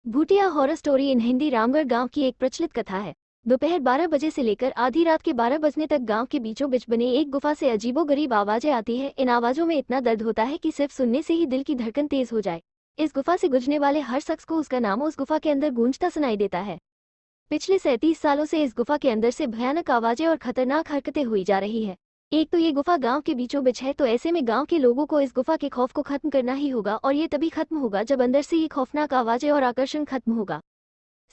भूतिया horror story in Hindi Ramgarh गांव की एक प्रचलित कथा है। दोपहर 12 बजे से लेकर आधी रात के 12 बजने तक गांव के बीचों बीच बने एक गुफा से अजीबोगरीब आवाजें आती है। इन आवाजों में इतना दर्द होता है कि सिर्फ सुनने से ही दिल की धड़कन तेज हो जाए। इस गुफा से गुजरने वाले हर शख्स को उसका नाम उस गुफा के अंदर गूंजता सुनाई देता है। पिछले 37 सालों से इस गुफा के अंदर से भयानक आवाजें और खतरनाक हरकतें हुई जा रही है। एक तो ये गुफा गांव के बीचों बीच है, तो ऐसे में गांव के लोगों को इस गुफा के खौफ को खत्म करना ही होगा, और ये तभी खत्म होगा जब अंदर से ये खौफनाक आवाजें और आकर्षण खत्म होगा।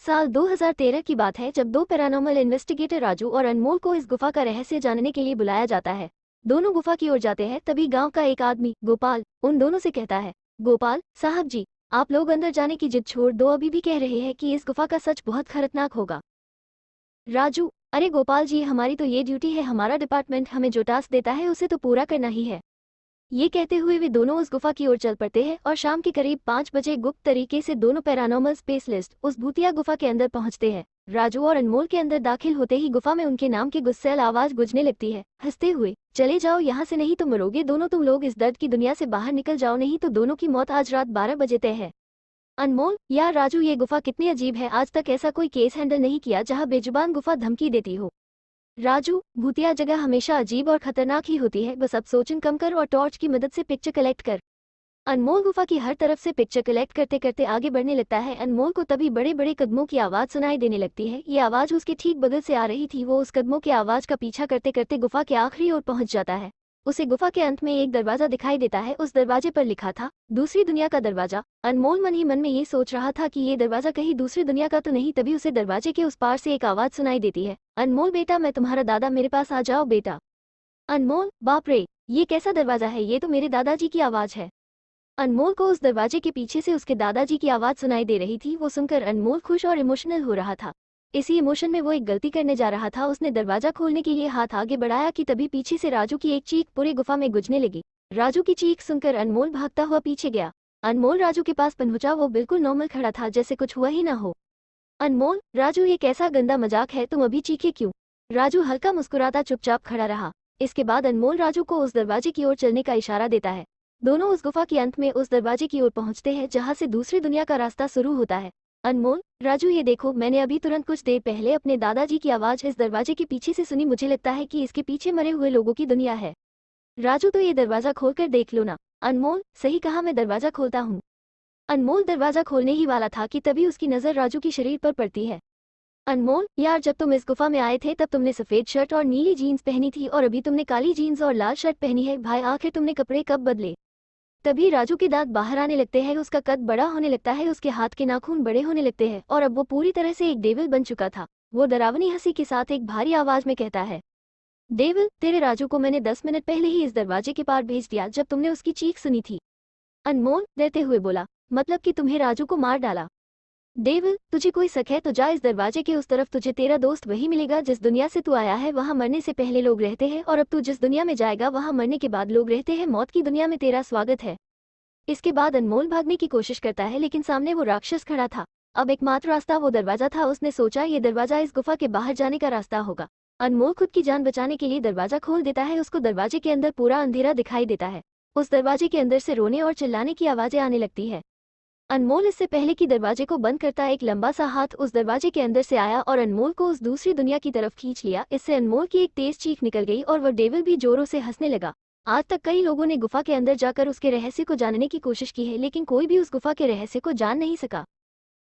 साल 2013 की बात है, जब दो पैरानॉर्मल इन्वेस्टिगेटर राजू और अनमोल को इस गुफा का रहस्य जानने के लिए बुलाया जाता है। दोनों गुफा की ओर जाते हैं, तभी गांव का एक आदमी गोपाल उन दोनों से कहता है, गोपाल साहब जी, आप लोग अंदर जाने की जिद छोड़ दो, अभी भी कह रहे हैं कि इस गुफा का सच बहुत खतरनाक होगा। राजू, अरे गोपाल जी, हमारी तो ये ड्यूटी है, हमारा डिपार्टमेंट हमें जो टास्क देता है उसे तो पूरा करना ही है। ये कहते हुए वे दोनों उस गुफा की ओर चल पड़ते हैं और शाम के करीब 5 बजे गुप्त तरीके से दोनों पैरानॉर्मल स्पेशलिस्ट उस भूतिया गुफा के अंदर पहुंचते हैं। राजू और अनमोल के अंदर दाखिल होते ही गुफा में उनके नाम की गुस्सैल आवाज गूंजने लगती है, हंसते हुए, चले जाओ यहाँ से, नहीं तो मरोगे दोनों तुम लोग, इस दर्द की दुनिया से बाहर निकल जाओ, नहीं तो दोनों की मौत आज रात 12 बजे तय है। अनमोल, यार राजू, ये गुफा कितनी अजीब है, आज तक ऐसा कोई केस हैंडल नहीं किया जहाँ बेजुबान गुफा धमकी देती हो। राजू, भूतिया जगह हमेशा अजीब और खतरनाक ही होती है, बस अब सोचन कम कर और टॉर्च की मदद से पिक्चर कलेक्ट कर। अनमोल गुफा की हर तरफ से पिक्चर कलेक्ट करते करते आगे बढ़ने लगता है। अनमोल को तभी बड़े बड़े कदमों की आवाज सुनाई देने लगती है। ये आवाज उसके ठीक बगल से आ रही थी। वो उस कदमों की आवाज का पीछा करते करते गुफा के आखिरी ओर पहुंच जाता है। उसे गुफा के अंत में एक दरवाजा दिखाई देता है। उस दरवाजे पर लिखा था, दूसरी दुनिया का दरवाजा। अनमोल मन ही मन में ये सोच रहा था कि ये दरवाजा कहीं दूसरी दुनिया का तो नहीं। तभी उसे दरवाजे के उस पार से एक आवाज सुनाई देती है, अनमोल बेटा, मैं तुम्हारा दादा, मेरे पास आ जाओ बेटा। अनमोल, बाप रे, ये कैसा दरवाजा है, ये तो मेरे दादाजी की आवाज है। अनमोल को उस दरवाजे के पीछे से उसके दादाजी की आवाज सुनाई दे रही थी। वो सुनकर अनमोल खुश और इमोशनल हो रहा था। इसी इमोशन में वो एक गलती करने जा रहा था। उसने दरवाजा खोलने के लिए हाथ आगे बढ़ाया कि तभी पीछे से राजू की एक चीख पूरी गुफा में गूंजने लगी। राजू की चीख सुनकर अनमोल भागता हुआ पीछे गया। अनमोल राजू के पास पहुंचा। वो बिल्कुल नॉर्मल खड़ा था, जैसे कुछ हुआ ही ना हो। अनमोल, राजू, ये कैसा गंदा मजाक है, तुम अभी चीखे क्यों? राजू हल्का मुस्कुराता चुपचाप खड़ा रहा। इसके बाद अनमोल राजू को उस दरवाजे की ओर चलने का इशारा देता है। दोनों उस गुफा के अंत में उस दरवाजे की ओर पहुंचते हैं जहां से दूसरी दुनिया का रास्ता शुरू होता है। अनमोल, राजू, ये देखो, मैंने अभी तुरंत कुछ देर पहले अपने दादाजी की आवाज इस दरवाजे के पीछे से सुनी। मुझे लगता है कि इसके पीछे मरे हुए लोगों की दुनिया है। राजू, तो ये दरवाजा खोलकर देख लो ना। अनमोल, सही कहा, मैं दरवाजा खोलता हूँ। अनमोल दरवाजा खोलने ही वाला था कि तभी उसकी नजर राजू की शरीर पर पड़ती है। अनमोल, यार, जब तुम इस गुफा में आए थे तब तुमने सफेद शर्ट और नीली जीन्स पहनी थी, और अभी तुमने काली जीन्स और लाल शर्ट पहनी है। भाई, आखिर तुमने कपड़े कब बदले? तभी राजू के दांत बाहर आने लगते हैं, उसका कद बड़ा होने लगता है, उसके हाथ के नाखून बड़े होने लगते हैं, और अब वो पूरी तरह से एक डेविल बन चुका था। वो डरावनी हंसी के साथ एक भारी आवाज में कहता है, डेविल, तेरे राजू को मैंने 10 मिनट पहले ही इस दरवाजे के पार भेज दिया जब तुमने उसकी चीख सुनी थी। अनमोल डरते हुए बोला, मतलब कि तुम्हें राजू को मार डाला? डेविल, तुझे कोई शक है तो जा इस दरवाजे के उस तरफ, तुझे तेरा दोस्त वही मिलेगा जिस दुनिया से तू आया है। वहां मरने से पहले लोग रहते हैं, और अब तू जिस दुनिया में जाएगा वहां मरने के बाद लोग रहते हैं। मौत की दुनिया में तेरा स्वागत है। इसके बाद अनमोल भागने की कोशिश करता है, लेकिन सामने वो राक्षस खड़ा था। अब एकमात्र रास्ता वो दरवाजा था। उसने सोचा ये दरवाजा इस गुफा के बाहर जाने का रास्ता होगा। अनमोल खुद की जान बचाने के लिए दरवाजा खोल देता है। उसको दरवाजे के अंदर पूरा अंधेरा दिखाई देता है। उस दरवाजे के अंदर से रोने और चिल्लाने की आवाजें आने लगती है। अनमोल इससे पहले कि दरवाजे को बंद करता एक लंबा सा हाथ उस दरवाजे के अंदर से आया और अनमोल को उस दूसरी दुनिया की तरफ खींच लिया। इससे अनमोल की एक तेज चीख निकल गई और वह डेविल भी जोरों से हंसने लगा। आज तक कई लोगों ने गुफा के अंदर जाकर उसके रहस्य को जानने की कोशिश की है, लेकिन कोई भी उस गुफा के रहस्य को जान नहीं सका।